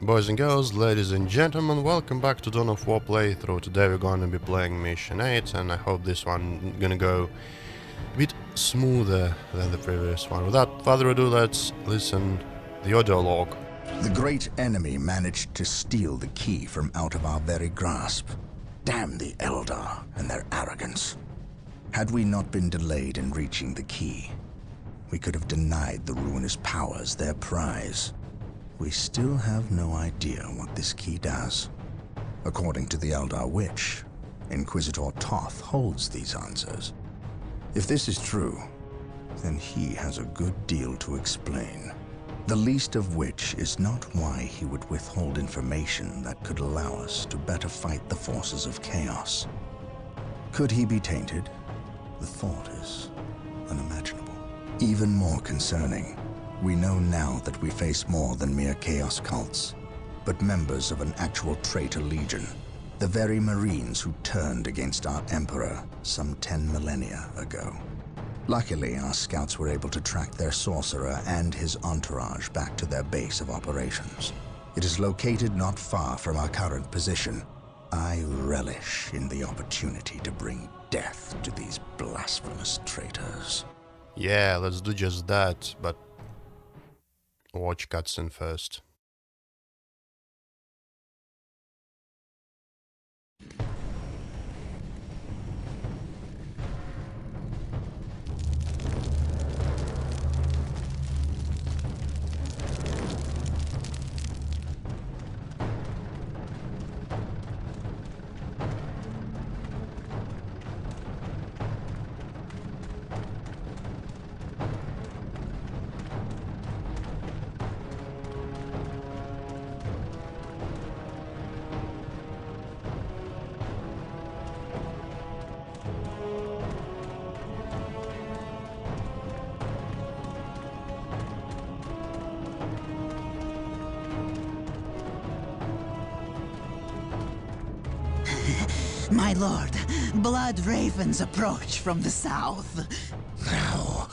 Boys and girls, ladies and gentlemen, welcome back to Dawn of War playthrough. Today we're gonna be playing Mission 8, and I hope this one gonna go a bit smoother than the previous one. Without further ado, let's listen the audio log. The great enemy managed to steal the key from out of our very grasp. Damn the Eldar and their arrogance. Had we not been delayed in reaching the key, we could have denied the ruinous powers their prize. We still have no idea what this key does. According to the Eldar Witch, Inquisitor Toth holds these answers. If this is true, then he has a good deal to explain. The least of which is not why he would withhold information that could allow us to better fight the forces of chaos. Could he be tainted? The thought is unimaginable. Even more concerning, we know now that we face more than mere chaos cults, but members of an actual traitor legion, the very Marines who turned against our Emperor some 10 millennia ago. Luckily, our scouts were able to track their sorcerer and his entourage back to their base of operations. It is located not far from our current position. I relish in the opportunity to bring death to these blasphemous traitors. Yeah, let's do just that, but watch cutscene first. My lord, blood ravens approach from the south. How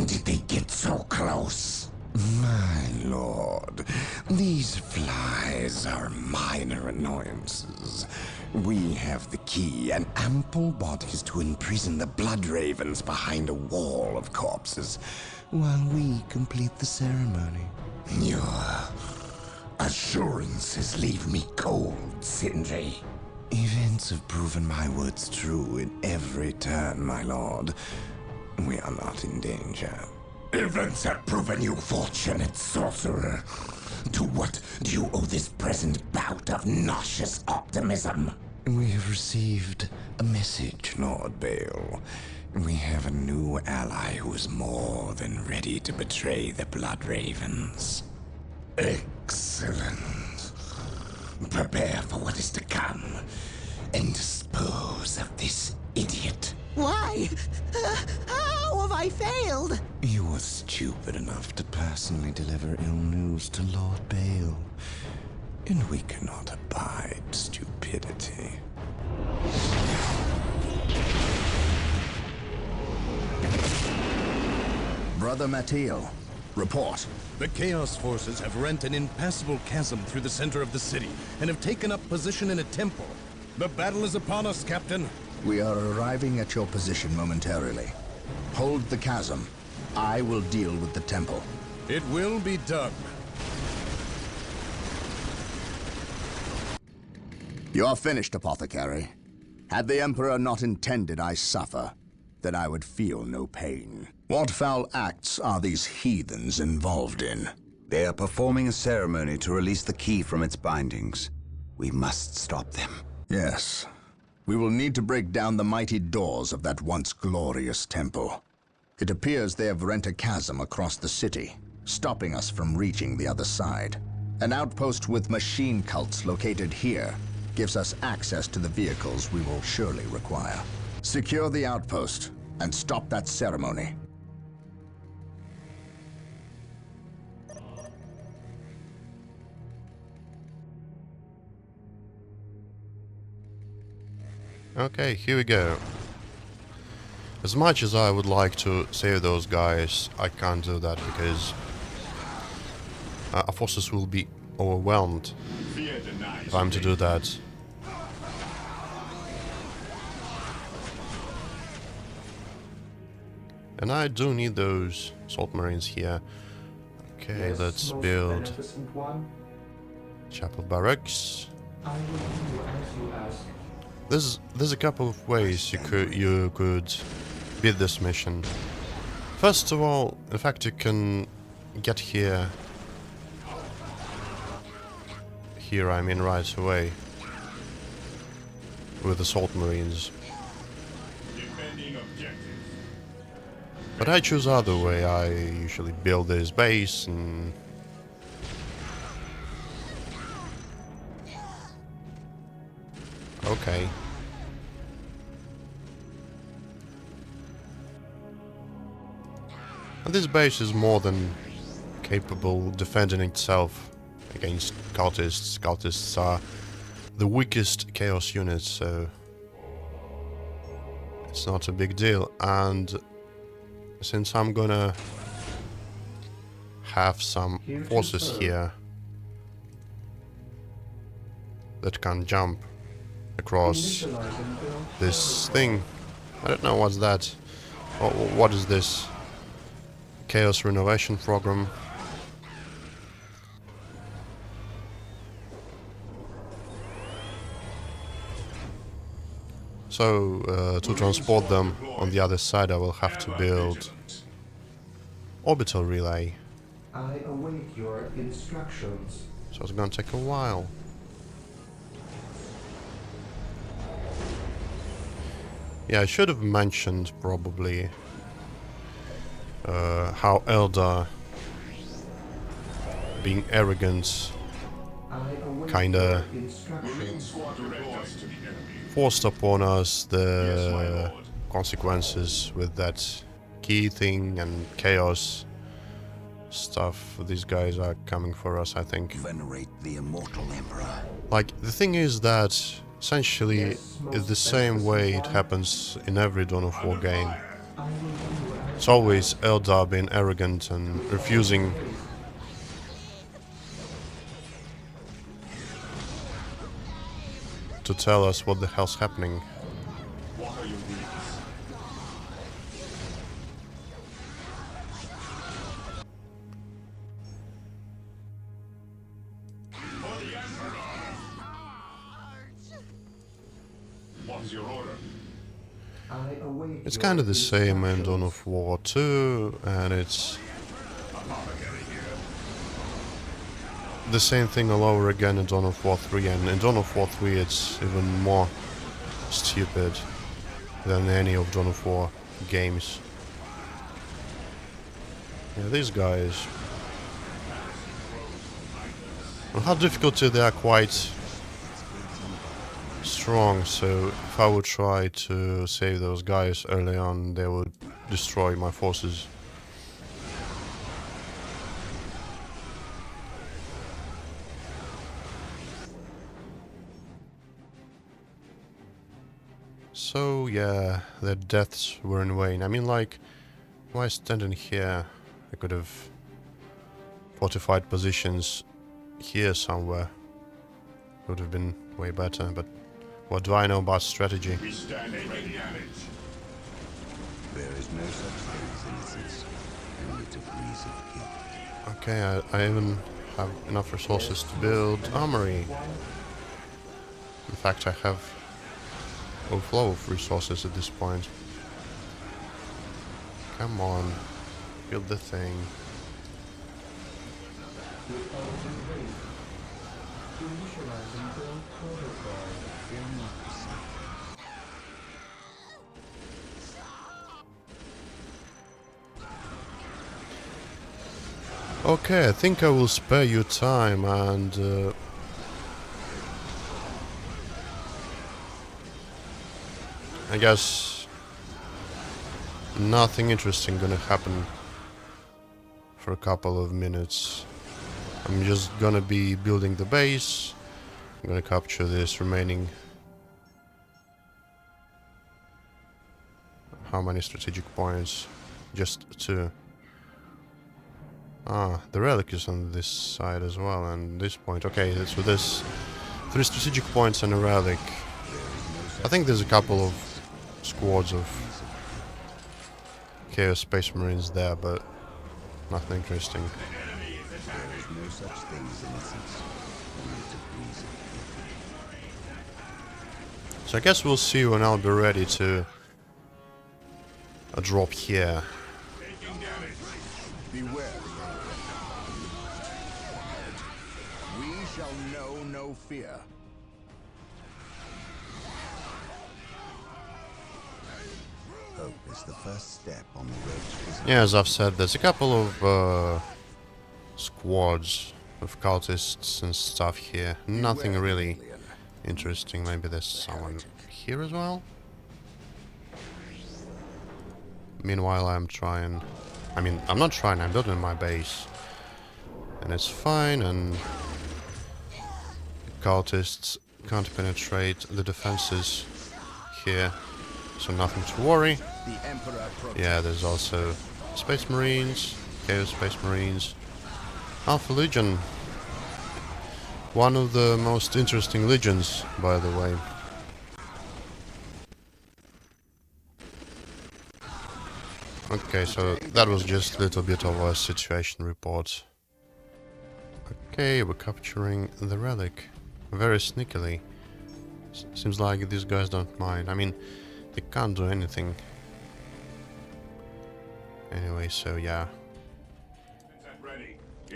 did they get so close? My lord, these flies are minor annoyances. We have the key and ample bodies to imprison the blood ravens behind a wall of corpses, while we complete the ceremony. Your assurances leave me cold, Sindri. Events have proven my words true in every turn, my lord. We are not in danger. Events have proven you fortunate, sorcerer. To what do you owe this present bout of nauseous optimism? We have received a message, Lord Bale. We have a new ally who is more than ready to betray the Blood Ravens. Excellent. Prepare for what is to come, and dispose of this idiot. Why? How have I failed? You were stupid enough to personally deliver ill news to Lord Bale, and we cannot abide stupidity. Brother Mateo, report. The Chaos forces have rent an impassable chasm through the center of the city and have taken up position in a temple. The battle is upon us, Captain. We are arriving at your position momentarily. Hold the chasm. I will deal with the temple. It will be done. You are finished, Apothecary. Had the Emperor not intended I suffer, then I would feel no pain. What foul acts are these heathens involved in? They are performing a ceremony to release the key from its bindings. We must stop them. Yes. We will need to break down the mighty doors of that once glorious temple. It appears they have rent a chasm across the city, stopping us from reaching the other side. An outpost with machine cults located here gives us access to the vehicles we will surely require. Secure the outpost and stop that ceremony. Okay, here we go. As much as I would like to save those guys, I can't do that because our forces will be overwhelmed if I'm to do that. And I do need those salt marines here. Okay, Yes, let's most build beneficent one. chapel barracks. I will do as you ask. There's a couple of ways you could beat this mission. First of all, in fact, you can get here. Here, I mean, right away with the salt marines. But I choose other way. I usually build this base and okay. And this base is more than capable defending itself against cultists. Cultists are the weakest chaos units, so it's not a big deal. And since I'm gonna have some forces here that can jump across Initializing build this thing. I don't know what's that. What is this? Chaos renovation program. So to transport them on the other side I will have to build orbital relay. I await your instructions. So it's gonna take a while. Yeah, I should have mentioned probably how Eldar being arrogant I await kinda your instructions. forced upon us the consequences with that key thing and chaos stuff. These guys are coming for us, I think. Venerate the immortal emperor. Like, the thing is that essentially it's the same way it happens in every Dawn of War game. I will do as It's always Eldar being arrogant and refusing to tell us what the hell's happening. I await It's your kind of the same in Dawn instructions. of War 2, and it's the same thing all over again in Dawn of War 3, and in Dawn of War 3 it's even more stupid than any of Dawn of War games. Yeah, these guys. On hard difficulty they are quite strong, so if I would try to save those guys early on, they would destroy my forces. So yeah, their deaths were in vain. I mean, like, why standing here? I could have fortified positions here somewhere. Would have been way better, but what do I know about strategy? There is no such thing as innocence, only degrees of guilt. Okay, I even have enough resources to build armory. In fact, I have a flow of resources at this point. Come on, build the thing. Initializing build protocol. Okay, I think I will spare you time and I guess nothing interesting gonna happen for a couple of minutes. I'm just gonna be building the base. I'm gonna capture this remaining. How many strategic points? Just 2. Ah, the relic is on this side as well, and this point. Okay, so there's 3 strategic points and a relic. I think there's a couple of squads of Chaos Spacemarines there, but nothing interesting. No such thing as innocence. Only to please it. So I guess we'll see when I'll be ready to drop here. Beware. We shall know no fear. Hope is the first step on the road to prison. Yeah, as I've said, there's a couple of squads of cultists and stuff here. Nothing Beware, really alien. interesting. Maybe there's someone here as well? Meanwhile, I'm trying... I mean, I'm not trying, I'm building my base. And it's fine, and... the cultists can't penetrate the defenses here. So nothing to worry. The Emperor Yeah, there's also Space Marines, Chaos Space Marines, Alpha Legion. One of the most interesting legions, by the way. Okay, so that was just a little bit of a situation report. Okay, we're capturing the relic very sneakily. Seems like these guys don't mind. I mean, they can't do anything. Anyway, so yeah.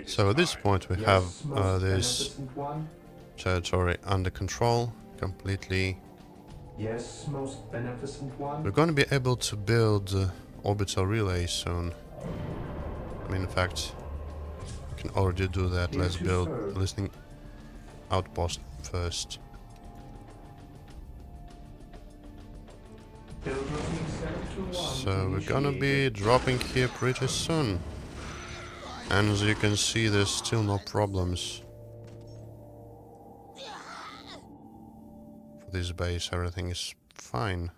So at this point we have Yes, most this beneficent one. territory under control completely. Yes, most beneficent one. We're going to be able to build orbital relays soon. I mean, in fact, we can already do that. Here Let's to build serve. a listening outpost first. Build routine 721 So we're gonna be initiated. dropping here pretty soon. And as you can see, there's still no problems. For this base, everything is fine.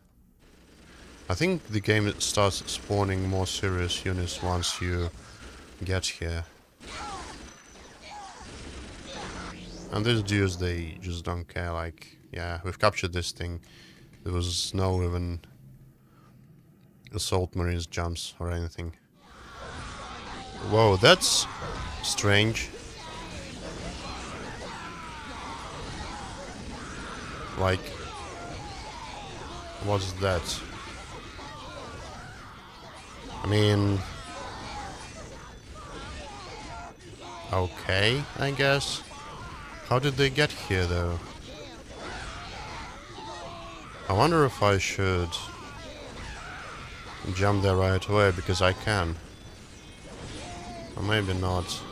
I think the game starts spawning more serious units once you get here. And these dudes, they just don't care, like, yeah, we've captured this thing. There was no even assault marines jumps or anything. Whoa, that's strange. Like, what's that? I mean... okay, I guess. How did they get here, though? I wonder if I should jump there right away, because I can. Or maybe not.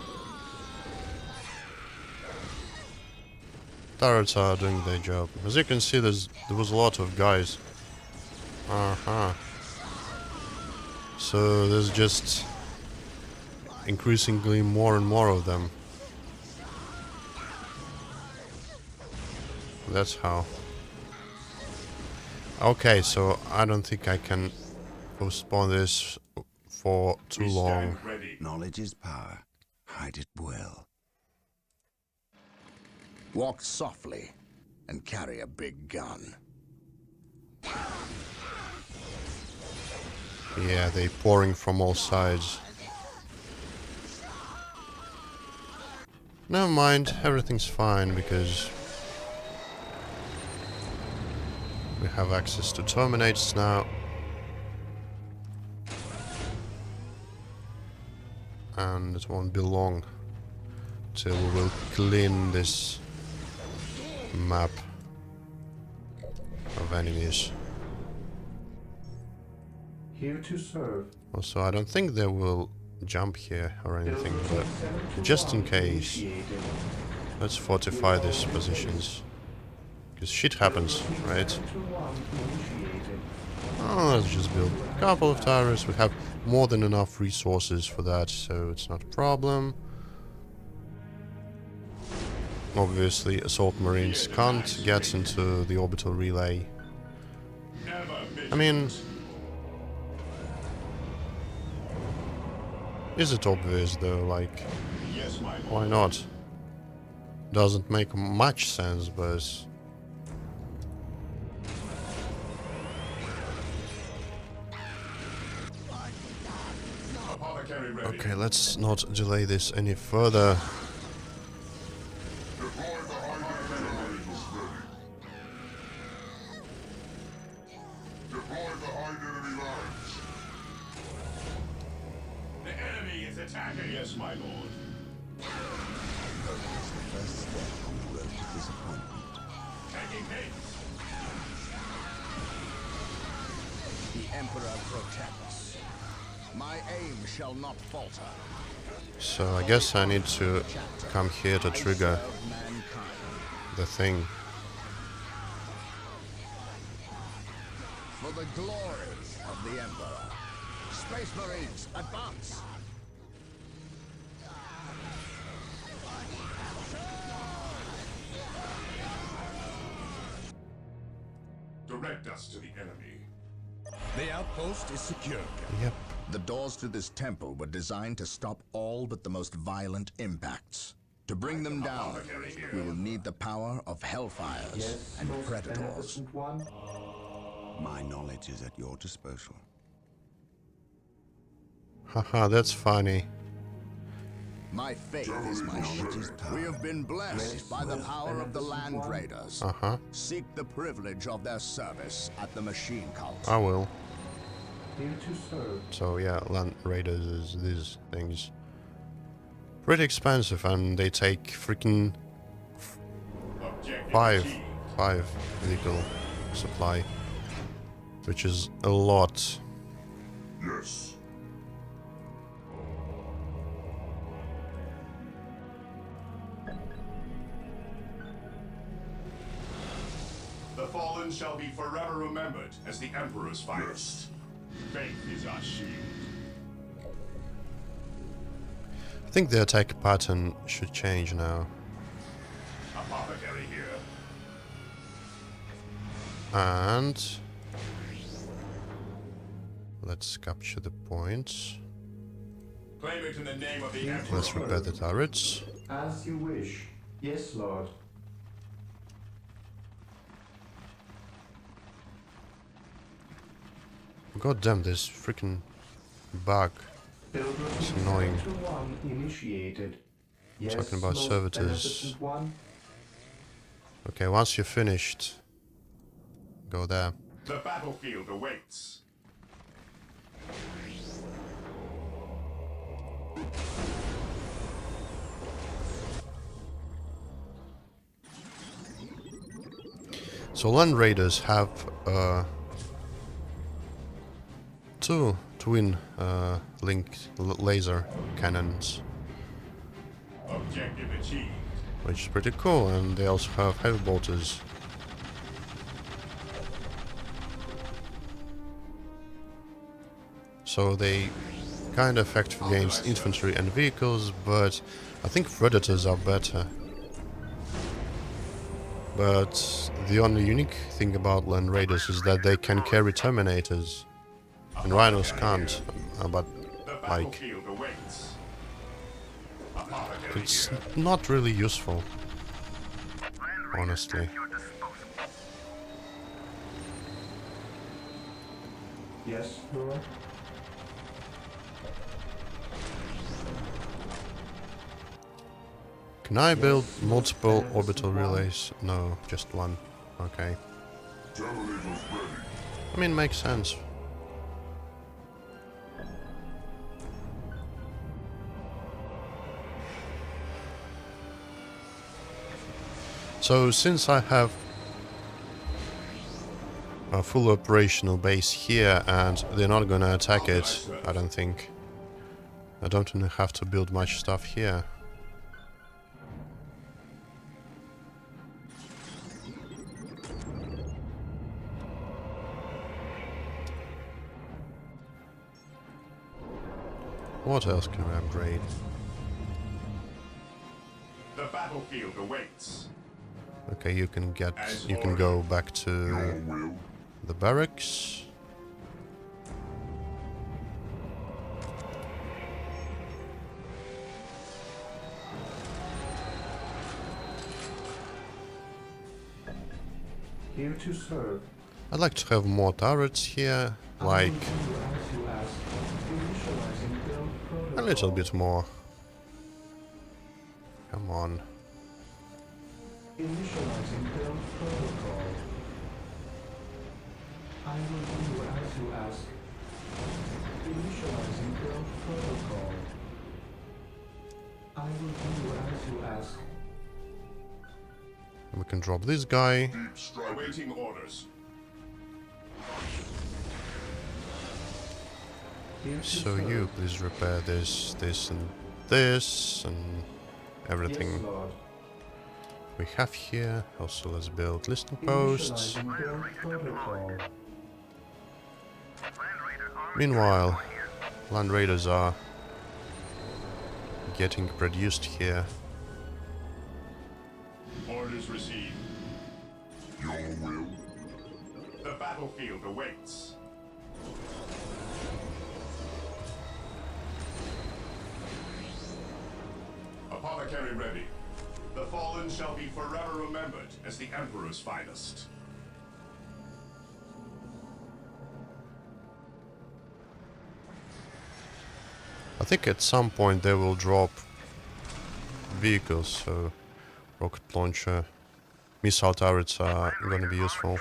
Turrets are doing their job. As you can see, there was a lot of guys. So there's just increasingly more and more of them. That's how. Okay, so I don't think I can postpone this for too long. Knowledge is power. Hide it well. Walk softly and carry a big gun. Yeah, they pouring from all sides. Never mind, everything's fine because we have access to terminates now. And it won't be long till we will clean this map of enemies. Here to serve. Also, I don't think they will jump here or Build anything, routine but 721 just in case, initiated. let's fortify these positions. Because shit happens, right? 721 initiated. Oh, let's just build a couple of towers. We have more than enough resources for that, so it's not a problem. Obviously, assault marines can't get into the orbital relay. I mean, Is it obvious though? Like, Yes, my lord. why not? Doesn't make much sense, but... Apothecary ready. Okay, let's not delay this any further. The enemy is attacking. Yes, my lord. First step on the road to disappointment. Taking haste. The Emperor protects. My aim shall not falter. So I guess I need to come here to trigger Serve mankind. the thing. For the glory of the Emperor. Space Marines, advance! Direct us to the enemy. The outpost is secure. Yep. The doors to this temple were designed to stop all but the most violent impacts. To bring them down, we will need the power of hellfires Yes, and most predators. beneficent one. My knowledge is at your disposal. Haha, that's funny. My faith is my shield. We have been blessed by the power of the Land Raiders. Uh-huh. Seek the privilege of their service at the Machine Cult. I will. Here to serve. So yeah, Land Raiders is these things. Pretty expensive, and they take freaking Objective five achieved. vehicle supply, which is a lot. Yes. The fallen shall be forever remembered as the Emperor's finest. Faith is our shield. I think the attack pattern should change now. Apothecary here. And let's capture the points. Claim it in the name of the Emperor. Let's repair the turrets. As you wish. Yes, Lord. God damn, this freaking bug. It's annoying. Initiated. Yes, Talking about most servitors. beneficent one. Okay, once you're finished, go there. The battlefield awaits. So Land Raiders have two twin linked laser cannons, Objective achieved. which is pretty cool, and they also have heavy bolters. So they kind of effective against infantry and vehicles, but I think predators are better. But the only unique thing about Land Raiders is that they can carry Terminators, and Rhinos can't. But The like, battlefield awaits. Apothecary it's here. not really useful, honestly. Yes, Lord. Can I build multiple orbital relays? No, just one. Okay. I mean, makes sense. So, since I have a full operational base here and they're not gonna attack it, I don't think. I don't have to build much stuff here. What else can I upgrade? The battlefield awaits. Okay, you can go back to the barracks. Here to serve. I'd like to have more turrets here, like I will do as you ask. Initializing build protocol. a little bit more. Come on. Initializing build protocol. I will do as you ask. Initializing build protocol. I will do as you ask. We can drop this guy. Awaiting orders. Here to So serve. you please repair this, this and this and everything Yes, Lord. we have here. Also let's build listening posts. Initializing build protocol. Meanwhile, land raiders are getting produced here. Orders received. Your will. The battlefield awaits. Apothecary ready. The fallen shall be forever remembered as the Emperor's finest. I think at some point they will drop vehicles, so rocket launcher, missile turrets are going to be useful.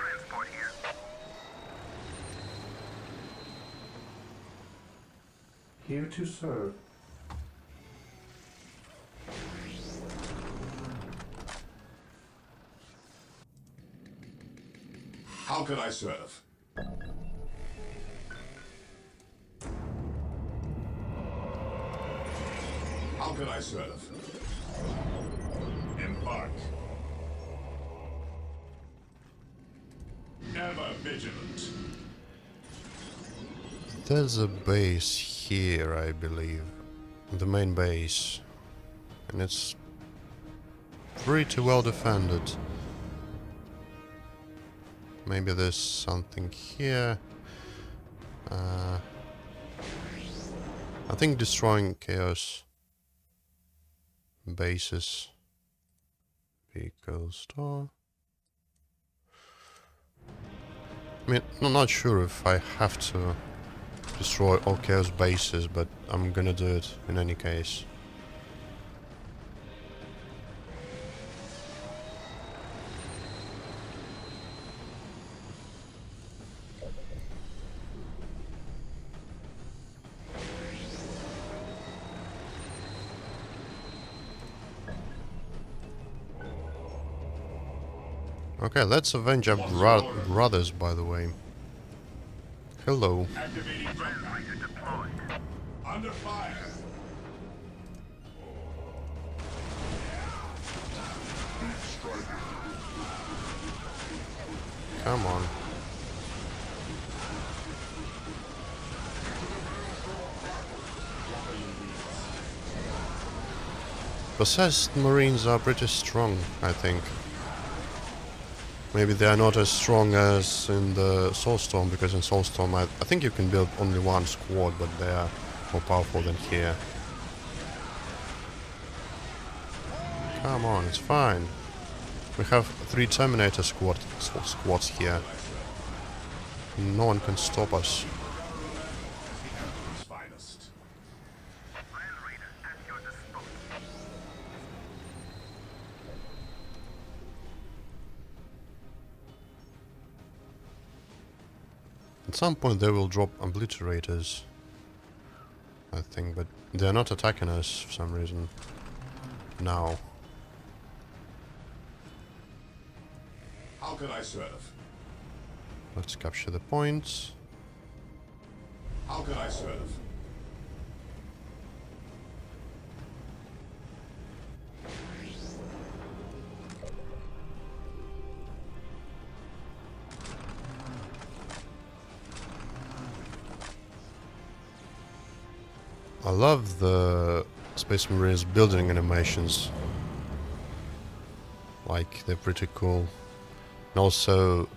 Here to serve. How can I serve? How can I serve? Embark. Ever vigilant. There's a base here, I believe. The main base. And it's pretty well defended. Maybe there's something here. I think destroying Chaos bases. Vehicle store. I mean, I'm not sure if I have to destroy all Chaos bases, but I'm gonna do it in any case. Okay, let's avenge our brothers, by the way. Hello. Activating jump. Under fire. Come on. Possessed Marines are pretty strong, I think. Maybe they are not as strong as in the Soulstorm, because in Soulstorm I think you can build only one squad, but they are more powerful than here. Come on, it's fine. We have 3 Terminator squads here. No one can stop us. Finest. At some point they will drop obliterators, I think, but they're not attacking us for some reason now. How can I serve? Let's capture the points. How can I serve? I love the Space Marines building animations. Like, they're pretty cool. And also,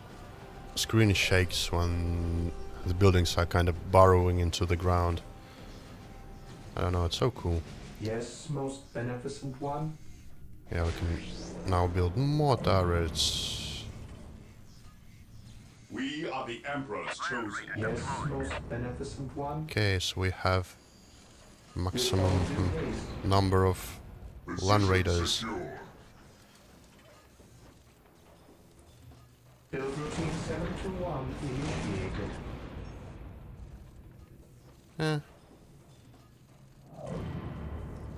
screen shakes when the buildings are kind of burrowing into the ground. I don't know, it's so cool. Yes, most beneficent one. Yeah, we can now build more turrets. are the Emperor's chosen. Yes, most beneficent one. Okay, so we have maximum Report in haste. number of land raiders. Build routine 721 initiated. Eh.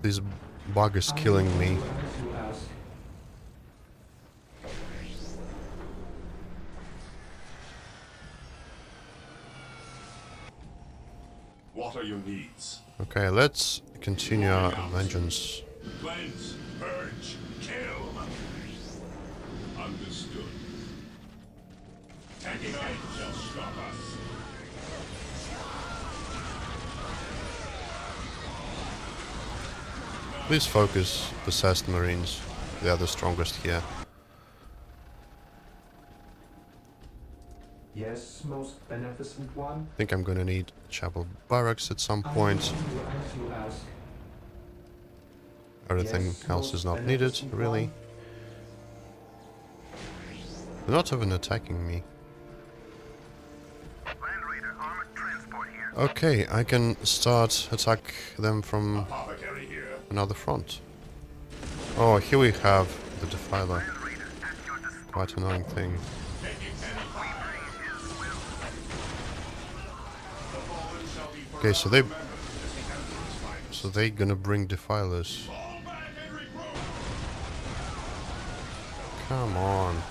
This bug is killing me. As you ask. What are your needs? Okay, let's continue our vengeance. Cleanse, purge, kill. Understood. Taking aim shall stop us. Please focus possessed marines. They are the strongest here. Yes, most beneficent one. I think I'm gonna need chapel barracks at some point. As you ask. Everything Yes, else is most not needed, beneficent really. one. They're not even attacking me. Okay, I can start attack them from Apothecary here. another front. Oh, here we have the Defiler. Quite annoying thing. Okay, so they gonna bring Defilers. Come on.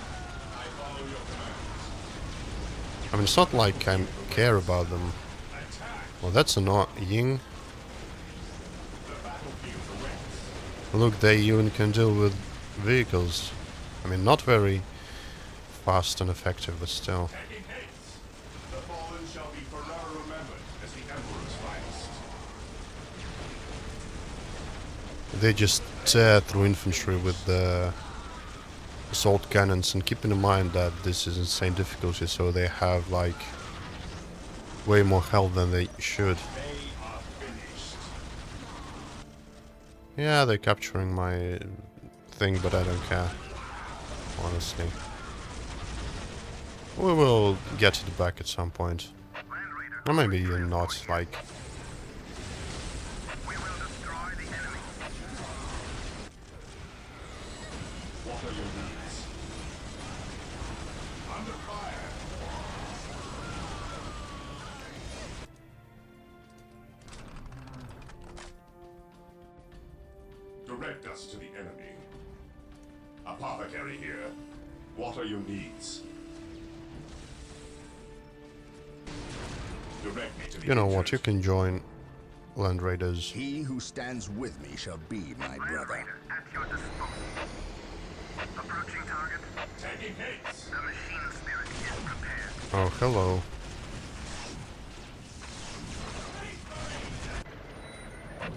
I mean, it's not like I care about them. Well, that's annoying. Look, they even can deal with vehicles. I mean, not very fast and effective, but still. The fallen shall be forever remembered as the Emperor's finest. They just tear through infantry with the assault cannons, and keeping in mind that this is insane difficulty, so they have like way more health than they should. They are finished. Yeah, they're capturing my thing, but I don't care, honestly. We will get it back at some point. Or maybe even not, like... What are your needs? Under fire. Direct us to the enemy. Apothecary here. What are your needs? Direct me to the You know what, you injured. can join Land Raiders. He who stands with me shall be my brother. At your disposal. Approaching target. Taking hits. The machine spirit is prepared. Oh, hello.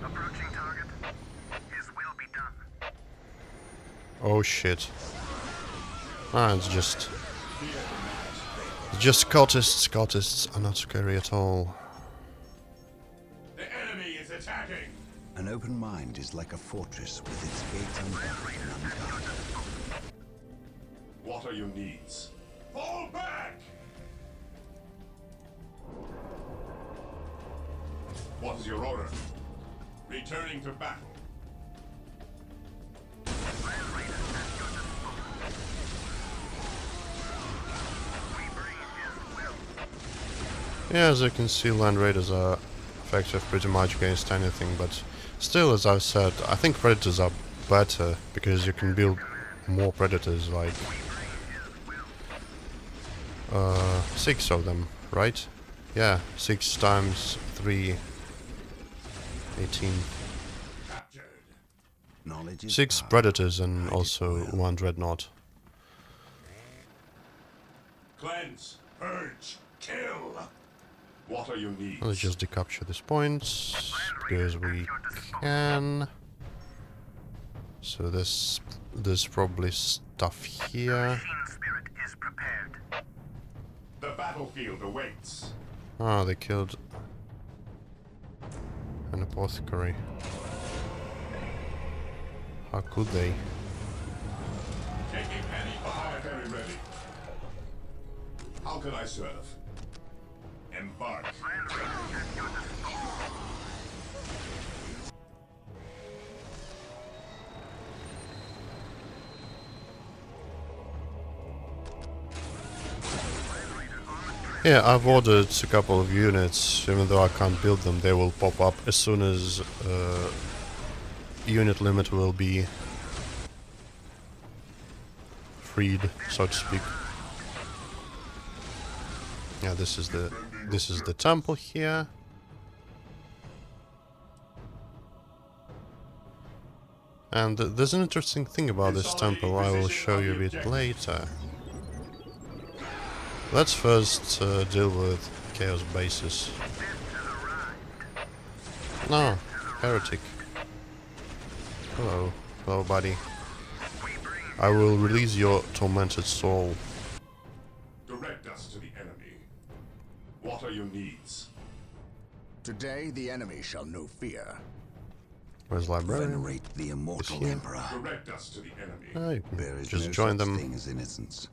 Approaching target. His will be done. Oh shit. Ah, it's just cultists. Cultists are not scary at all. The enemy is attacking. An open mind is like a fortress with its gates unbarred and unguarded. What are your needs? Fall back! What is your order? Returning to battle. Yeah, as you can see, Land Raiders are effective pretty much against anything, but still, as I said, I think Predators are better, because you can build more Predators, like 6 of them, right? Yeah, 6 times 3, 18. Captured. Knowledge is 6 power. Predators and Hide it also well. 1 Dreadnought. Cleanse. Purge. Kill. What are your needs? Let's just decapture these points, because we can. So there's probably stuff here. Machine spirit is prepared. The battlefield awaits. Ah, they killed an apothecary. How could they? Taking any fire. Very ready. How can I serve? Embark. Land Raiders at your disposal. Yeah, I've ordered a couple of units, even though I can't build them, they will pop up as soon as unit limit will be freed, so to speak. Yeah, this is the temple here. And there's an interesting thing about this temple I will show you a bit later. Let's first deal with Chaos bases. No, heretic. Hello, hello buddy. I will release your tormented soul. Direct us to the enemy. What are your needs? Today the enemy shall know fear. Where's librarian? Venerate the immortal here. Emperor. Direct us to the enemy. Oh, you can There is just no join such them. thing as innocence,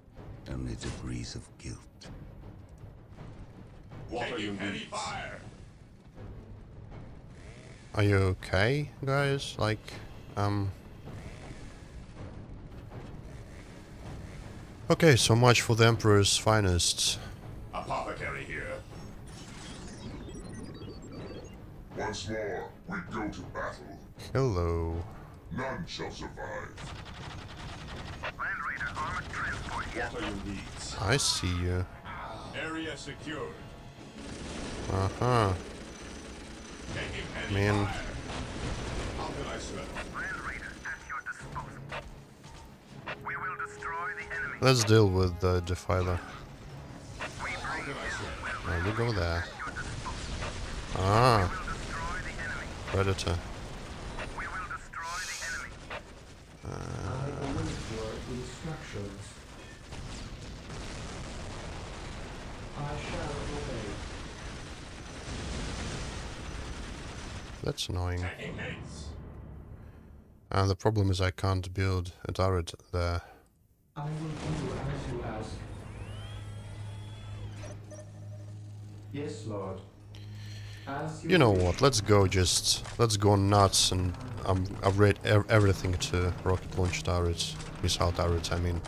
only degrees of guilt. What are your needs? Fire. Are you okay, guys? Like, okay, so much for the Emperor's finest. Apothecary here. Once more, we go to battle. Hello. None shall survive. Land Raider armored transport here. What are your needs? I see you. Area secured. Uh-huh. Taking heavy Man. fire. How can I serve? Land Raider at your disposal. We will destroy the enemy. Let's deal with the Defiler. We bring How can I serve? There we go there. at your disposal. Ah, We'll destroy the enemy. Predator. We will destroy the enemy. I await your instructions. I shall obey. That's annoying. Taking hits. And the problem is I can't build a turret there. I will do as you ask. Yes, Lord. As You know wish. what, let's go nuts and upgrade everything to rocket launch turrets, missile turrets, I mean.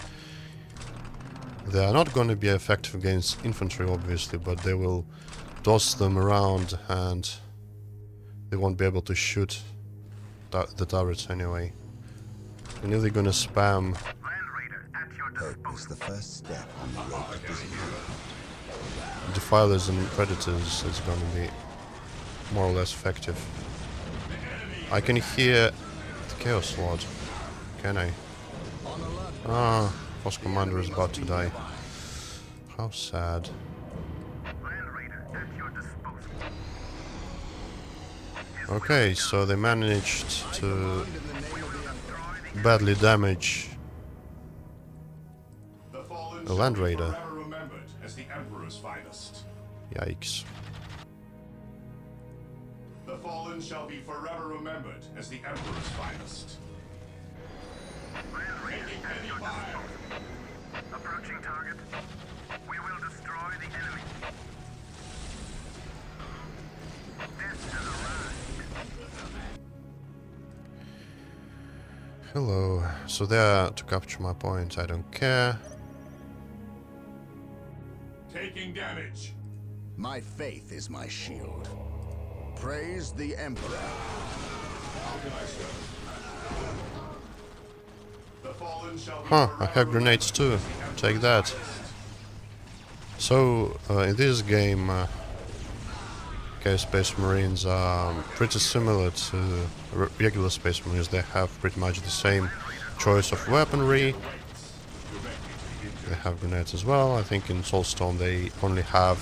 They are not going to be effective against infantry, obviously, but they will toss them around and they won't be able to shoot the turrets anyway. And if they're gonna spam... Land Raider at your Hope is the first step on the road to disappear. Defilers and Predators, it's gonna be more or less effective. I can hear the Chaos Lord, can I? Ah, Force Commander is about to die. How sad. Land Raider at your disposal. Okay, so they managed to badly damage The fallen a Land shall be Raider. forever remembered as the Emperor's finest. Yikes. The fallen shall be forever remembered as the Emperor's finest. Land Raider Taking at heavy your fire. disposal. Approaching target. We will destroy the enemy. Death has arrived. Hello. So there to capture my point, I don't care. Taking damage. My faith is my shield. Praise the Emperor. How can I serve? The fallen shall be Huh, I forever have grenades too. remembered as the Emperor's Take that. finest. So, in this game, Chaos Spacemarines are pretty similar to regular Space Marines. They have pretty much the same choice of weaponry. They have grenades as well. I think in Soulstone they only have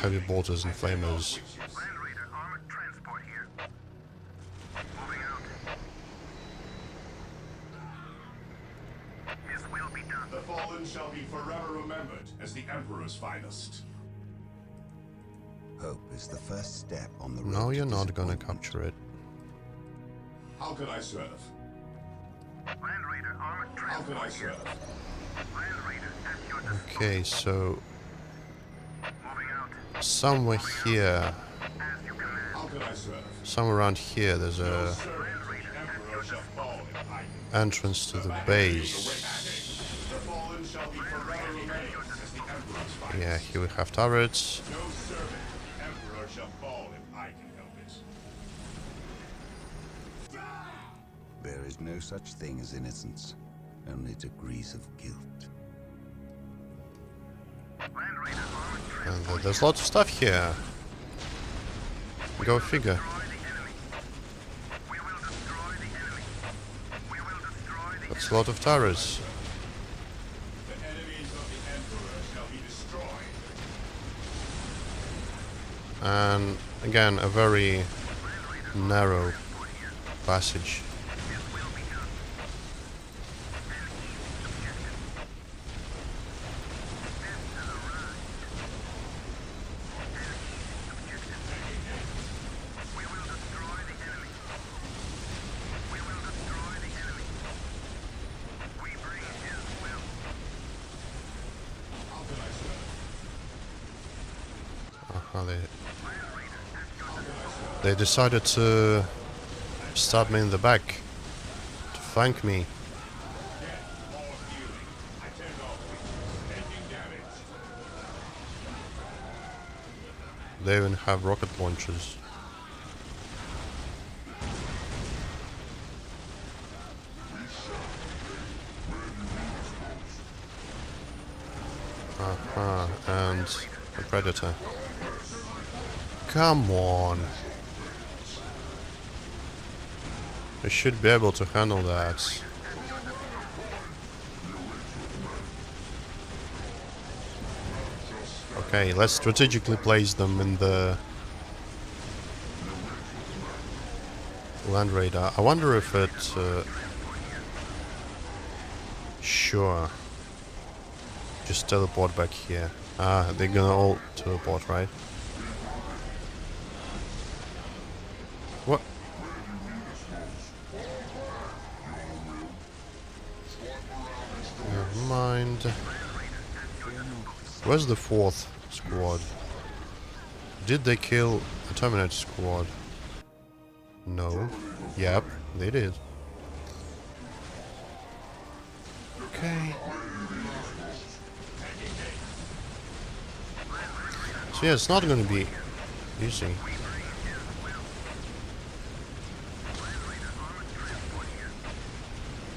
heavy bolters and flamers. Land Raider armored transport here. Moving out. His will be done. The fallen shall be forever remembered as the Emperor's finest. Hope is the first step on the road No, to you're not gonna disappointment. capture it. How can I serve? Land Raider armored transport here. Land Raider at your disposal. Okay, so Moving out. somewhere here, As you command. How can I serve? somewhere around here, there's a Land Raider at your disposal. entrance to the base. The fallen shall be forever remain as the Emperor's fight. Yeah, here we have turrets. No servant of the Emperor shall fall if I can help it. There is no such thing as innocence, only degrees of guilt. Land Raider armored And transport. there's lots of stuff here. Go figure. Destroy the enemy. We will destroy the enemy. We will destroy the That's a lot of turrets. The enemies of the Emperor shall be destroyed. And again, a very narrow passage. They decided to stab me in the back to flank me. They even have rocket launchers. And a predator. Come on. I should be able to handle that. Okay, let's strategically place them in the land radar. I wonder if it... Sure. Just teleport back here. Ah, they're gonna all teleport, right? What? Never mind. Where's the fourth squad? Did they kill the Terminator squad? No. Yep, they did. Okay. So yeah, it's not gonna be easy.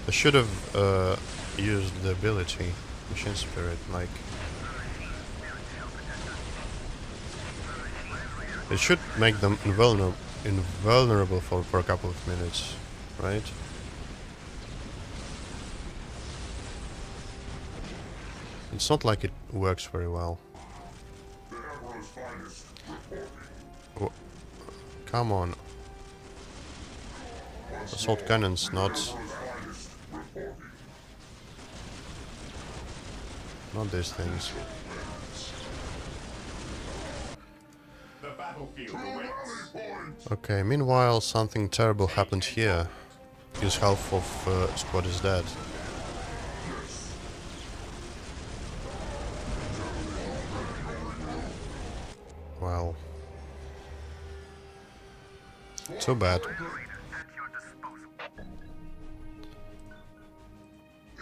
I should have used the ability, Machine Spirit, like... It should make them invulnerable for a couple of minutes, right? It's not like it works very well. Oh, come on. Assault cannons, not these things. The battlefield awaits. Okay, meanwhile something terrible happened here. His half of squad is dead. Well, too bad.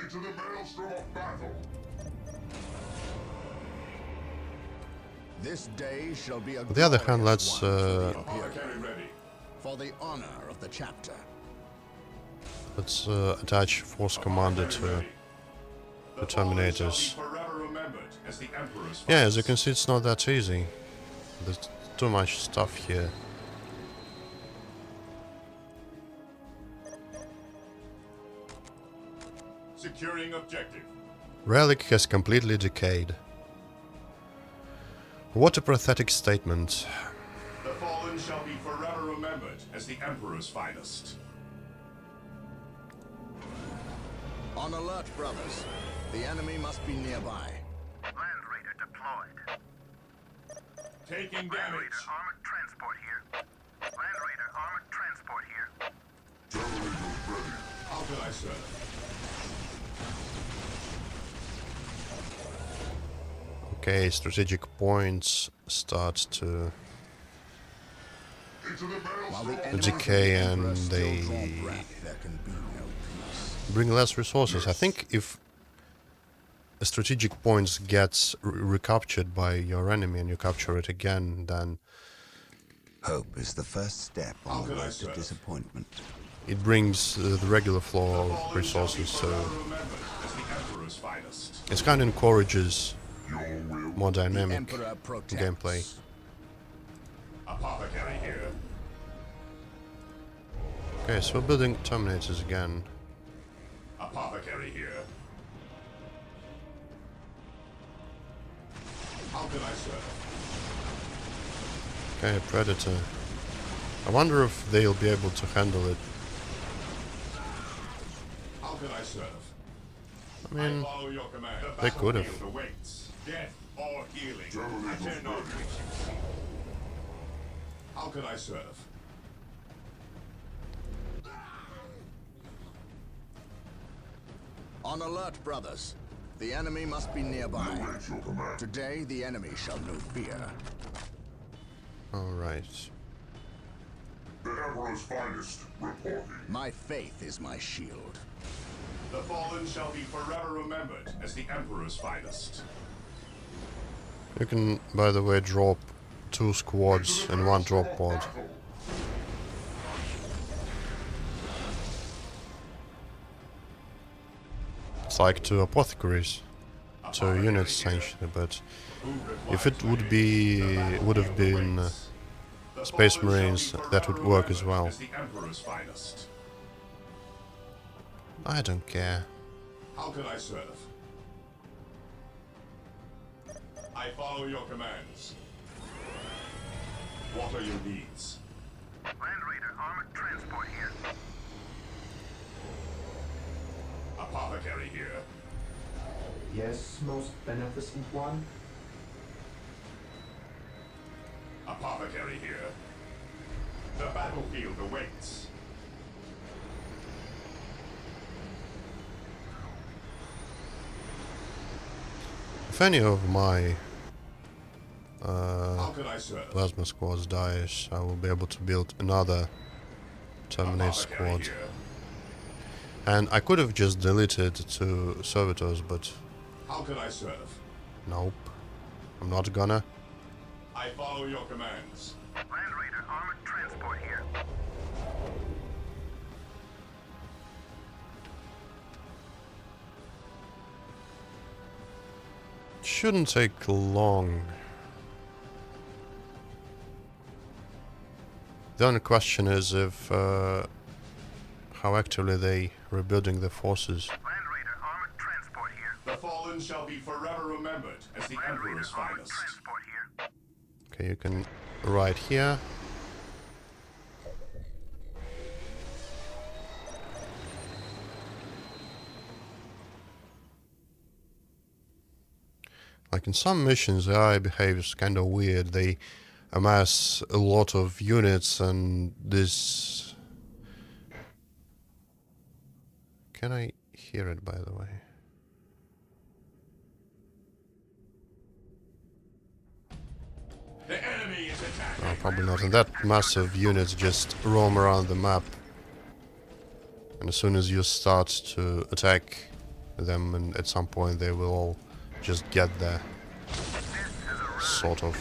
Into the maelstrom of battle. This day shall be a On the other hand, glorious let's one for the Carry Imperium, ready. for the honor of the chapter. attach Force Commander to the Terminators. Forever remembered as the Emperor's Yeah, as you can see, it's not that easy. There's too much stuff here. Securing objective. Relic has completely decayed. What a pathetic statement. The fallen shall be forever remembered as the Emperor's finest. On alert, brothers. The enemy must be nearby. Land Raider deployed. Taking Land damage. Raider armored transport here. Land Raider armored transport here. Terminators ready. How can I serve? Okay, strategic points start to While the enemies decay of the Emperor and still they draw breath, there can be no peace. bring less resources. I think if a strategic points gets recaptured by your enemy and you capture it again, then Hope is the first step How on the can I road to serve? disappointment. it brings the regular flow of Fallen shall be resources, so forever remembered as the Emperor's finest. it kind of encourages more The dynamic Emperor protects. gameplay. Apothecary here. Okay, so we're building Terminators again. Apothecary here. How can I serve? Okay, Predator. I wonder if they'll be able to handle it. How can I serve? I mean, Follow your command. The they could have. battlefield awaits. Death or healing. I dare not reach you. How can I serve? On alert, brothers. The enemy must be nearby. Today, the enemy shall know fear. Alright. The Emperor's finest reporting. My faith is my shield. The fallen shall be forever remembered as the Emperor's finest. You can, by the way, drop 2 squads and 1 drop pod. It's like 2 apothecaries, 2 units essentially, but if it would have been Space Marines, that would work as well. As the Emperor's finest. I don't care. How can I serve? I follow your commands. What are your needs? Land Raider armored transport here. Apothecary here. Yes, most beneficent one. Apothecary here. The battlefield awaits. If any of my How can I serve? plasma squads dies, I will be able to build another Terminate Apothecary squad. here. And I could have just deleted 2 servitors, but How can I serve? nope. I'm not gonna. I follow your commands. Land Raider armored transport here. Shouldn't take long. The only question is if how actively they rebuilding the forces. Land Raider armored transport here. The fallen shall be forever remembered as the Land Raider Emperor's armored finest. transport here. Okay, you can right here. Like in some missions, the AI behaves kind of weird. They amass a lot of units and this... Can I hear it, by the way? The enemy is attacking. No, probably not. And that massive units just roam around the map. And as soon as you start to attack them, and at some point they will all just get there. Sort of.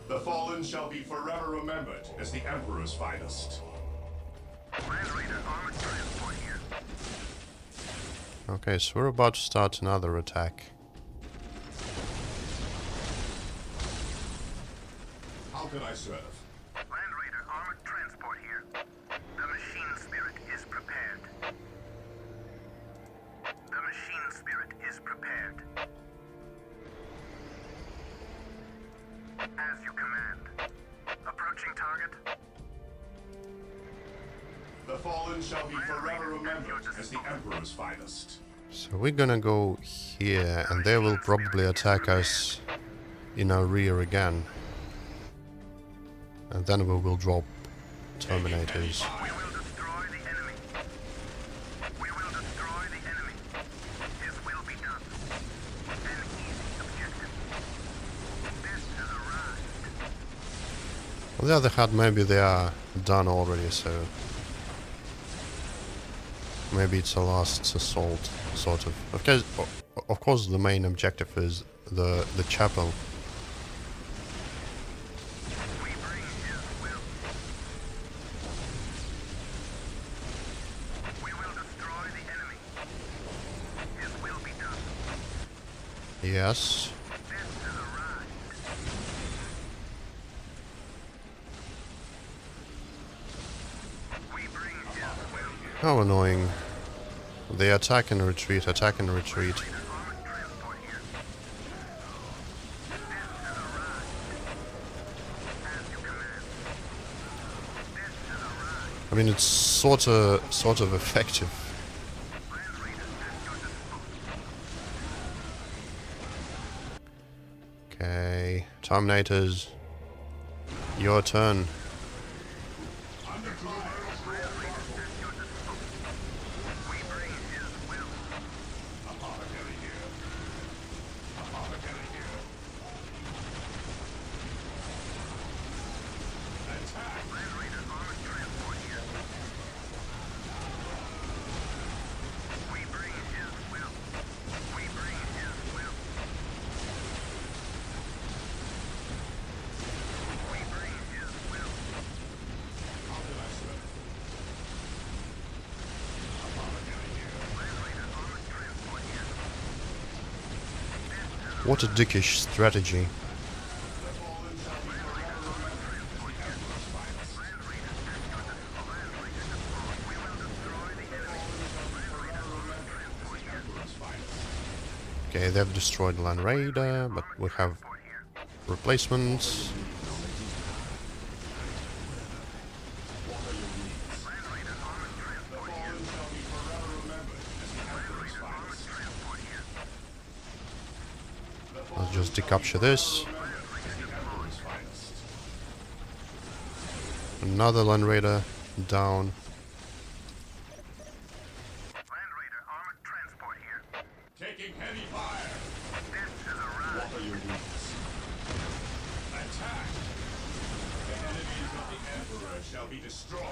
The fallen shall be forever remembered as the Emperor's finest. Land Raider armored transport here. Okay, so we're about to start another attack. How can I serve? Land Raider armored transport here. The machine spirit is prepared. The machine spirit is prepared. As you command. Approaching target. The fallen shall be forever remembered as the Emperor's finest. So we're gonna go here, and they will probably attack us in our rear again. And then we will drop Terminators. We will destroy the On the other hand, maybe they are done already, so maybe it's a last assault, sort of. Of course, the main objective is the chapel. Yes. How annoying. They attack and retreat, attack and retreat. I mean, it's sort of effective. Okay, Terminators, your turn. What a dickish strategy. Okay, they've destroyed the Land Raider, but we have replacements. Let's just decapture this. Another Land Raider down. Land Raider armored transport here. Taking heavy fire. What are your needs? Attack! The enemies of the Emperor shall be destroyed.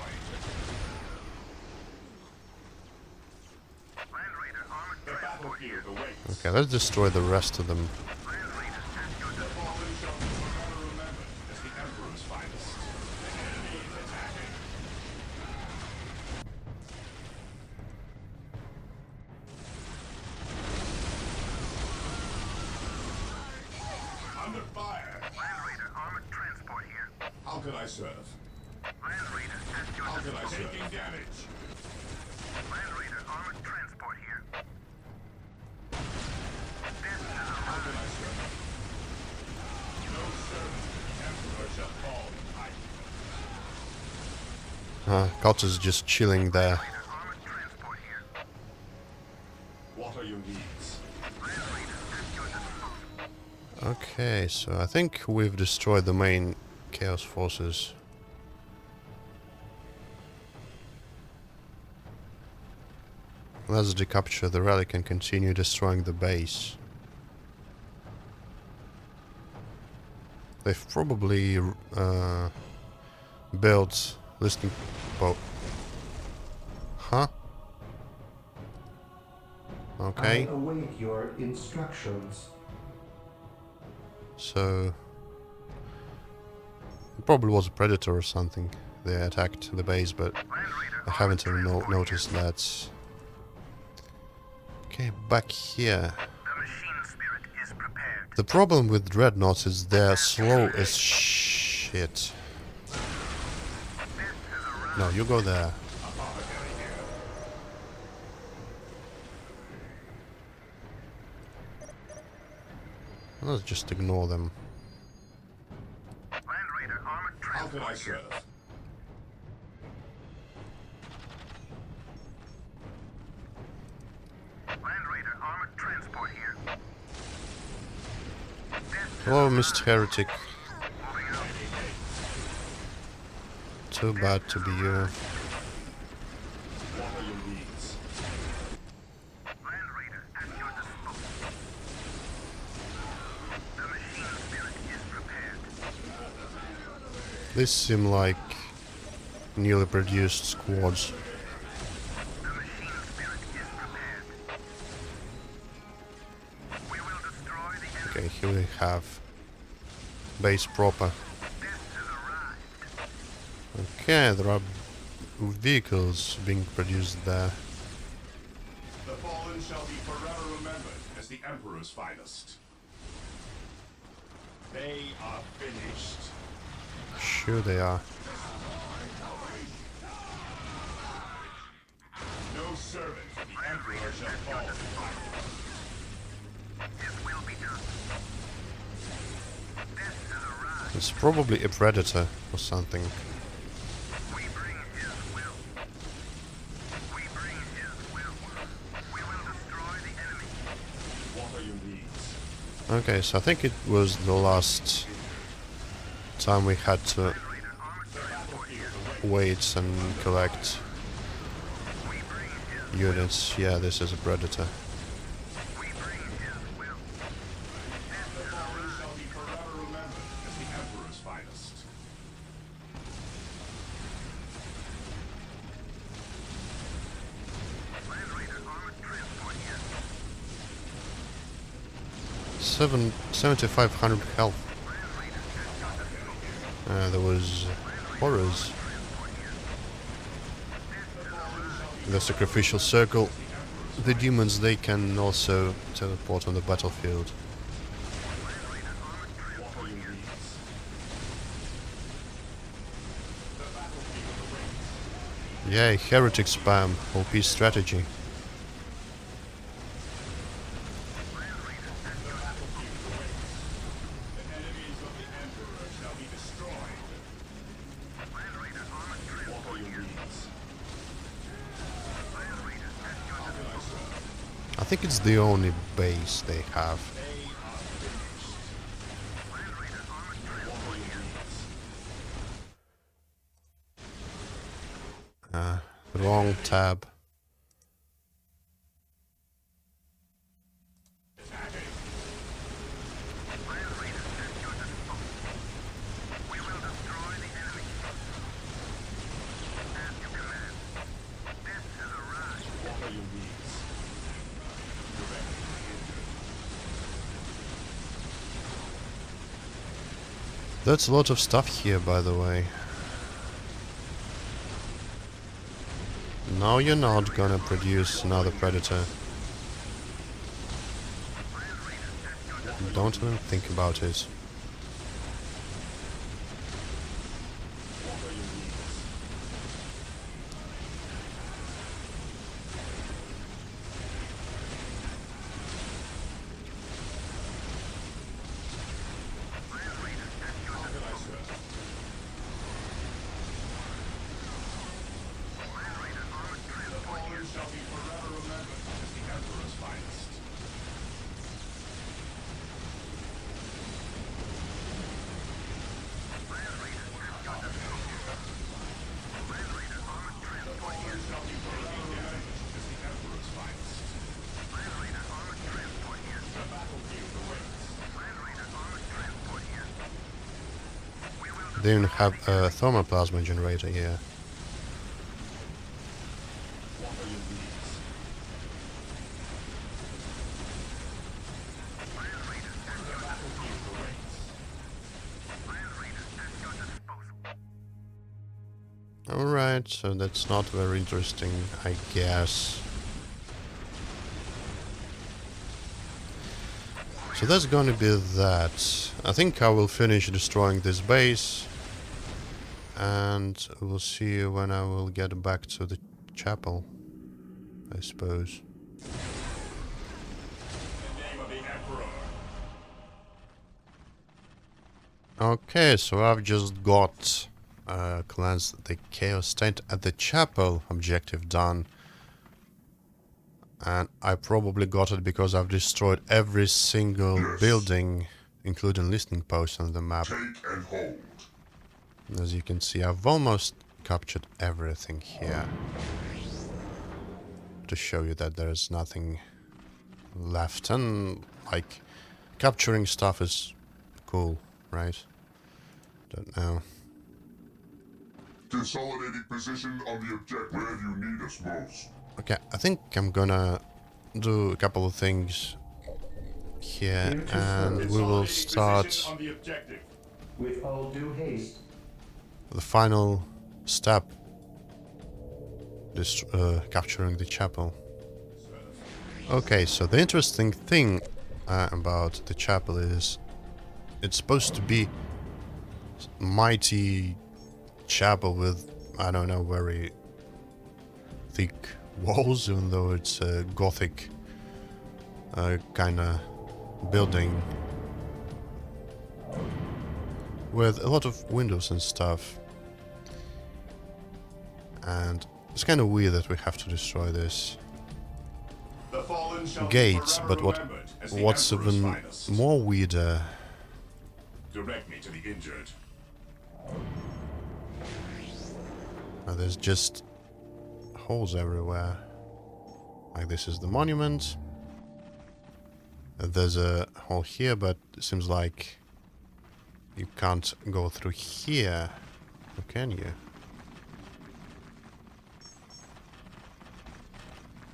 Land Raider armored The battlefield awaits. Okay, let's destroy the rest of them. Land Raider at your The fallen shall be forever remembered as the Emperor's finest. The enemy is attacking. Under fire. Land Raider armored transport here. How can I serve? Land Raider at your How can I disposal. taking damage? Land Raider armored transport here. How can I serve? No servant. The Emperor shall fall in hiding. Kaut is just chilling there. Raider armored transport here. What are your needs? Land Raider at your disposal. Okay, so I think we've destroyed the main Chaos forces. Let's decapture the relic and continue destroying the base. They've probably built listening boat. Huh? Okay. I await your instructions. So it probably was a predator or something. They attacked the base, but I haven't even noticed that. Okay, back here. The machine spirit is prepared. The problem with dreadnoughts is they're slow as shit. No, you go there. Let's just ignore them. Land Raider armored How can I transport here. serve? Land Raider armored transport here. Hello, Mr. Heretic. Moving out. Too bad to be you. What are your needs? Land Raider at your disposal. The machine spirit is prepared. These seem like newly produced squads. Okay, here we have base proper. Okay, there are vehicles being produced there. The fallen shall be forever remembered as the Emperor's finest. They are finished. Sure they are. No servant of the Emperor shall fall in battle. It's probably a predator or something. What are your needs? Okay, so I think it was the last time we had to wait and collect units. Yeah, this is a predator. The fallen shall be forever remembered as the Emperor's finest. Seven 7,500 health. There was horrors. The sacrificial circle. The demons, they can also teleport on the battlefield. Yay, heretic spam, OP strategy. I think it's the only base they have. Wrong tab. That's a lot of stuff here, by the way. No, you're not gonna produce another predator. Don't even think about it. They even have a thermoplasma generator here. Alright, so that's not very interesting, I guess. So that's gonna be that. I think I will finish destroying this base. And we'll see when I will get back to the chapel, I suppose. Okay, so I've just got cleanse the Chaos State at the chapel objective done. And I probably got it because I've destroyed every single building, including listening posts on the map. Take and hold. As you can see, I've almost captured everything here. To show you that there's nothing left. And, like, capturing stuff is cool, right? Don't know. Consolidating position on the objective where you need us most. Okay, I think I'm gonna do a couple of things here, and we will start On the objective. With all due haste. the final step, this capturing the chapel. Okay, so the interesting thing about the chapel is it's supposed to be mighty chapel with, I don't know, very thick walls, even though it's a gothic kind of building with a lot of windows and stuff. And it's kind of weird that we have to destroy this The fallen shall be gates, forever but remembered as the what's Emperor's even finest. more weirder, Direct me to the injured. there's just holes everywhere. Like, this is the monument. There's a hole here, but it seems like you can't go through here. Or can you?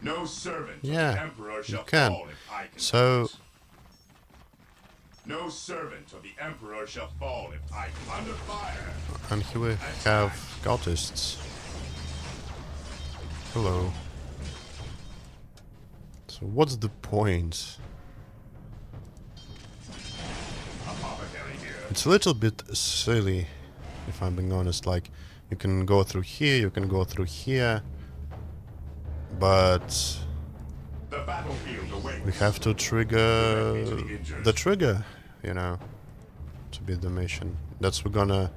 No servant of the Yeah, Emperor you shall can. fall if I can. So, No servant of the Emperor shall fall if I can. Under fire. and here we have cultists. Hello. So what's the point? Apothecary here. It's a little bit silly, if I'm being honest. Like, you can go through here, you can go through here, but The battlefield awaits. we have to trigger the trigger, you know, to beat the mission. That's what we're gonna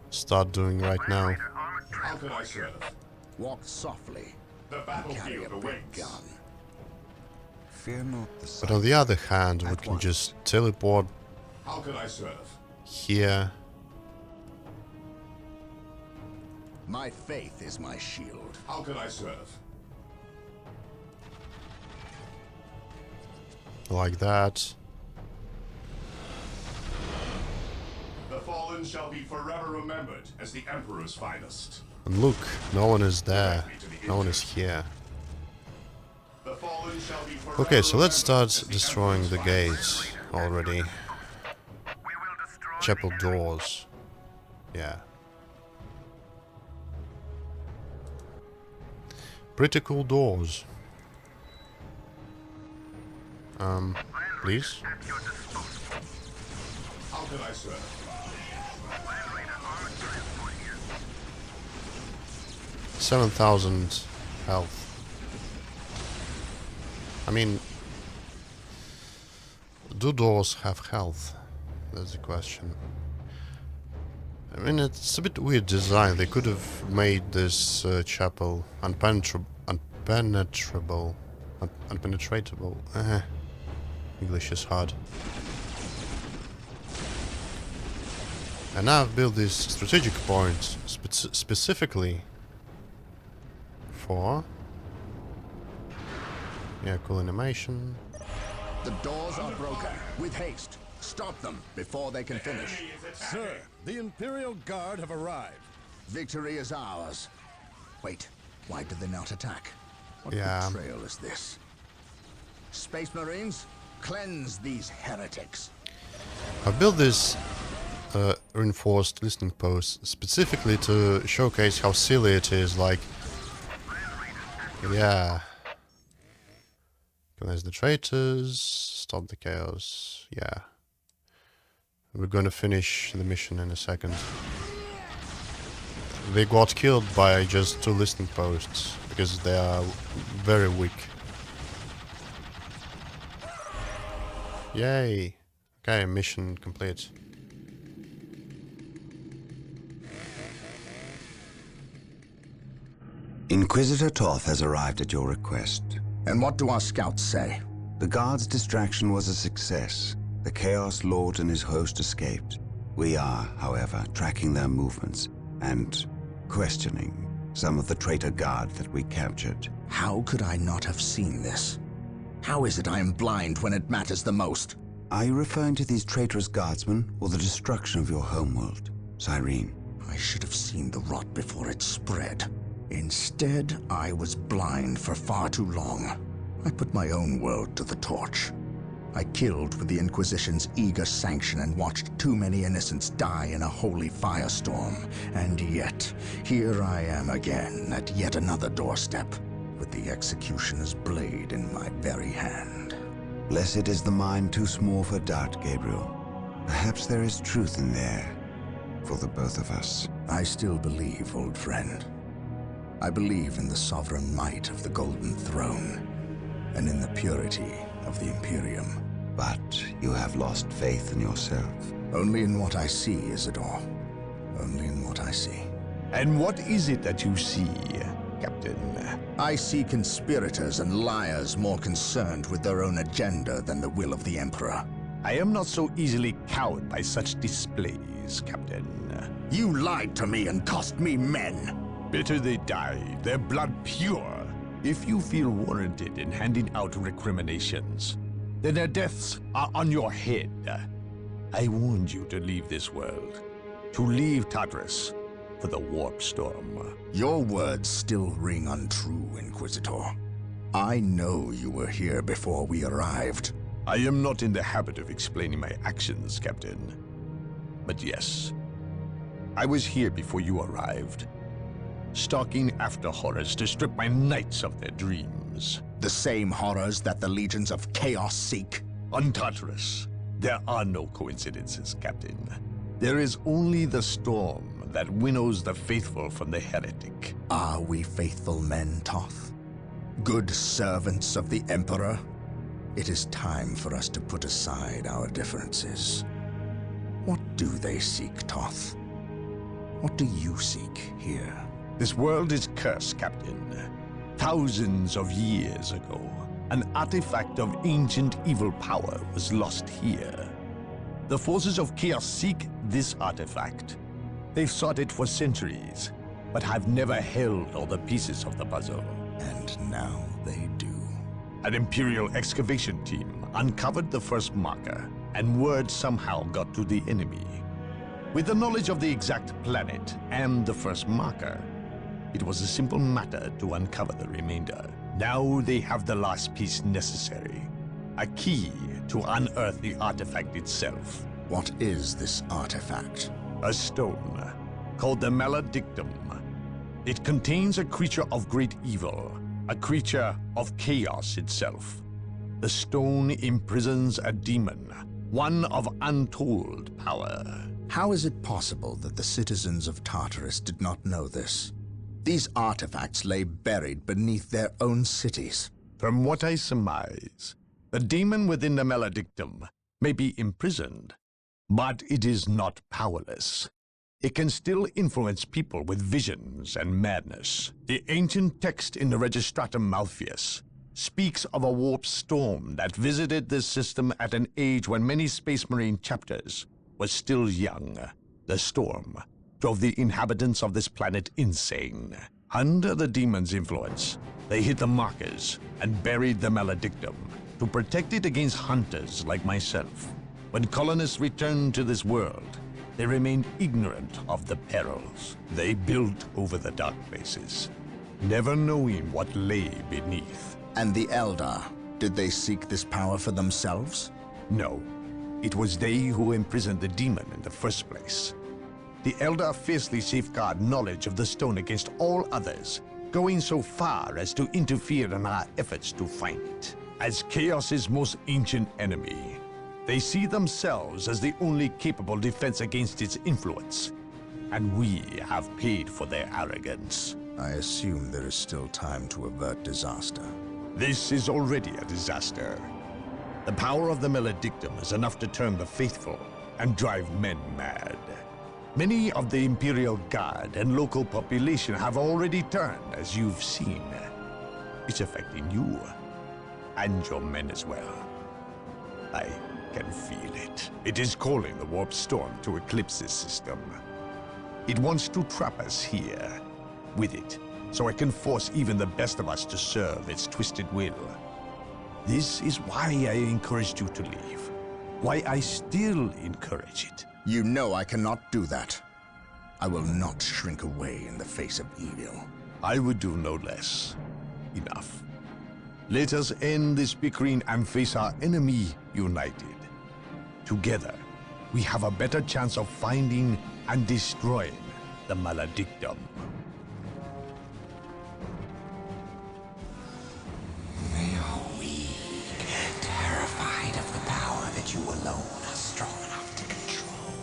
start doing right now. How can I serve? Walk softly. The Carry a battlefield big awaits. gun. Fear not the But sight. on the other hand, we can just teleport How can I serve? here. My faith is my shield. How can I serve? Like that. The fallen shall be forever remembered as the Emperor's finest. And look, no one is there. No one is here. The fallen shall be forever Okay, so let's remembered start as the destroying the Emperor's gates already. Chapel doors. Yeah. Pretty cool doors. Please? How can I serve? 7,000 health. I mean, do doors have health? That's the question. I mean, it's a bit weird design. They could have made this chapel unpenetratable. English is hard. And now I've built this strategic point specifically for... Yeah, cool animation. The doors are broken. With haste. Stop them before they can finish. Sir, the Imperial Guard have arrived. Victory is ours. Wait, why did they not attack? What Yeah. betrayal is this? Space Marines, cleanse these heretics. I've built this reinforced listening post specifically to showcase how silly it is. Like, yeah. Recognize the traitors, stop the chaos. Yeah. We're gonna finish the mission in a second. They got killed by just 2 listening posts because they are very weak. Yay! Okay, mission complete. Inquisitor Toth has arrived at your request. And what do our scouts say? The guard's distraction was a success. The Chaos Lord and his host escaped. We are, however, tracking their movements and questioning some of the traitor guard that we captured. How could I not have seen this? How is it I am blind when it matters the most? Are you referring to these traitorous guardsmen or the destruction of your homeworld? Cyrene, I should have seen the rot before it spread. Instead, I was blind for far too long. I put my own world to the torch. I killed with the Inquisition's eager sanction and watched too many innocents die in a holy firestorm. And yet, here I am again at yet another doorstep, with the executioner's blade in my very hand. Blessed is the mind too small for doubt, Gabriel. Perhaps there is truth in there, for the both of us. I still believe, old friend. I believe in the sovereign might of the Golden Throne, and in the purity of the Imperium. But you have lost faith in yourself. Only in what I see, Isidore. Only in what I see. And what is it that you see, Captain? I see conspirators and liars more concerned with their own agenda than the will of the Emperor. I am not so easily cowed by such displays, Captain. You lied to me and cost me men. Better they died, their blood pure. If you feel warranted in handing out recriminations, then their deaths are on your head. I warned you to leave this world, to leave Tartarus for the warp storm. Your words still ring untrue, Inquisitor. I know you were here before we arrived. I am not in the habit of explaining my actions, Captain. But yes, I was here before you arrived, stalking after horrors to strip my knights of their dreams. The same horrors that the legions of Chaos seek. On Tartarus, there are no coincidences, Captain. There is only the storm that winnows the faithful from the heretic. Are we faithful men, Toth? Good servants of the Emperor? It is time for us to put aside our differences. What do they seek, Toth? What do you seek here? This world is cursed, Captain. Thousands of years ago, an artifact of ancient evil power was lost here. The forces of Chaos seek this artifact. They've sought it for centuries, but have never held all the pieces of the puzzle. And now they do. An Imperial excavation team uncovered the first marker, and word somehow got to the enemy. With the knowledge of the exact planet and the first marker, it was a simple matter to uncover the remainder. Now they have the last piece necessary, a key to unearth the artifact itself. What is this artifact? A stone, called the Maledictum. It contains a creature of great evil, a creature of chaos itself. The stone imprisons a demon, one of untold power. How is it possible that the citizens of Tartarus did not know this? These artifacts lay buried beneath their own cities. From what I surmise, the demon within the Maledictum may be imprisoned, but it is not powerless. It can still influence people with visions and madness. The ancient text in the Registratum Malpheus speaks of a warp storm that visited this system at an age when many Space Marine chapters were still young. The storm drove the inhabitants of this planet insane. Under the demon's influence, they hit the markers and buried the Maledictum to protect it against hunters like myself. When colonists returned to this world, they remained ignorant of the perils. They built over the dark places, never knowing what lay beneath. And the Eldar, did they seek this power for themselves? No, it was they who imprisoned the demon in the first place. The Eldar fiercely safeguard knowledge of the stone against all others, going so far as to interfere in our efforts to find it. As Chaos's most ancient enemy, they see themselves as the only capable defense against its influence, and we have paid for their arrogance. I assume there is still time to avert disaster. This is already a disaster. The power of the Maledictum is enough to turn the faithful and drive men mad. Many of the Imperial Guard and local population have already turned, as you've seen. It's affecting you, and your men as well. I can feel it. It is calling the warp storm to eclipse this system. It wants to trap us here, with it, so it can force even the best of us to serve its twisted will. This is why I encouraged you to leave. Why I still encourage it. You know I cannot do that. I will not shrink away in the face of evil. I would do no less. Enough. Let us end this bickering and face our enemy united. Together, we have a better chance of finding and destroying the Maledictum. They are weak, terrified of the power that you alone are strong enough to control.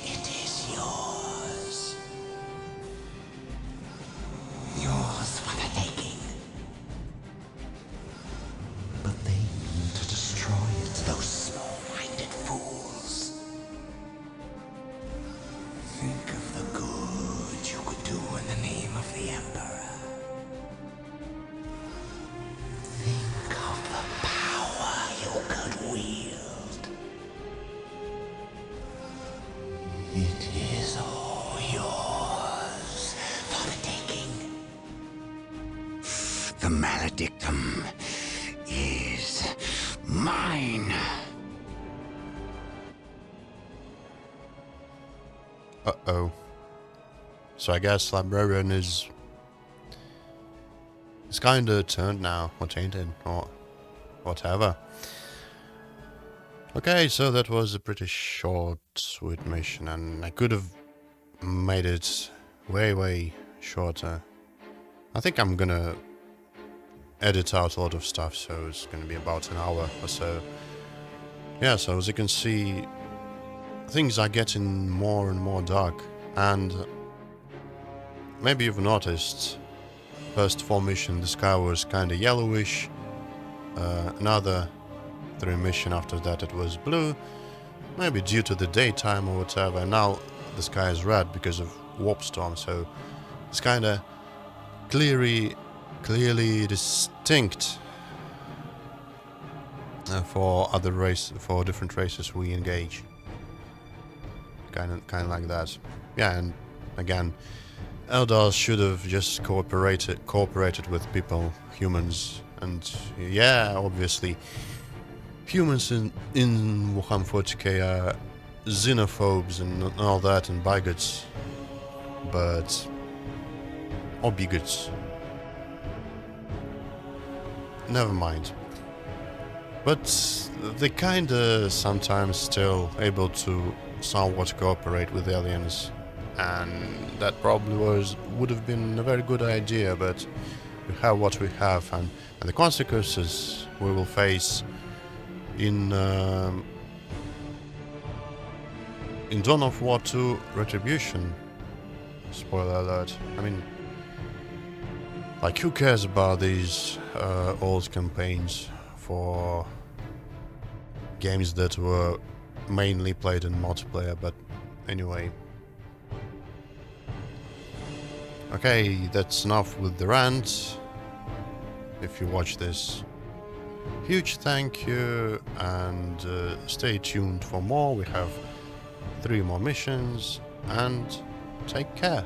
It is yours. Yours for the taking. But they mean to destroy it, those small-minded fools. Think of the good you could do in the name of the Emperor. Think of the power you could wield. It is all yours for the taking. The Maledictum is mine. Uh-oh. So I guess Librarian is kinda turned now, or tainted, or whatever. Okay, so that was a pretty short, sweet mission, and I could have made it way shorter. I think I'm gonna edit out a lot of stuff, so it's gonna be about an hour or so. Yeah, so as you can see, things are getting more and more dark, and maybe you've noticed, first 4 missions the sky was kinda yellowish, another 3 missions after that it was blue, maybe due to the daytime or whatever, and now the sky is red because of warp storm, so it's kinda clearly distinct for different races we engage. Kind of like that. Yeah, and again, Eldars should have just cooperated with people, humans, and yeah, obviously, humans in W40k are xenophobes and all that, and bigots, or bigots. Never mind. But they kinda sometimes still able to somewhat cooperate with aliens, and that probably would have been a very good idea, but we have what we have, and the consequences we will face in Dawn of War 2 Retribution. Spoiler alert. I mean, like, who cares about these old campaigns for games that were mainly played in multiplayer, but anyway. Okay, that's enough with the rant. If you watch this, huge thank you, and stay tuned for more. We have 3 more missions, and take care.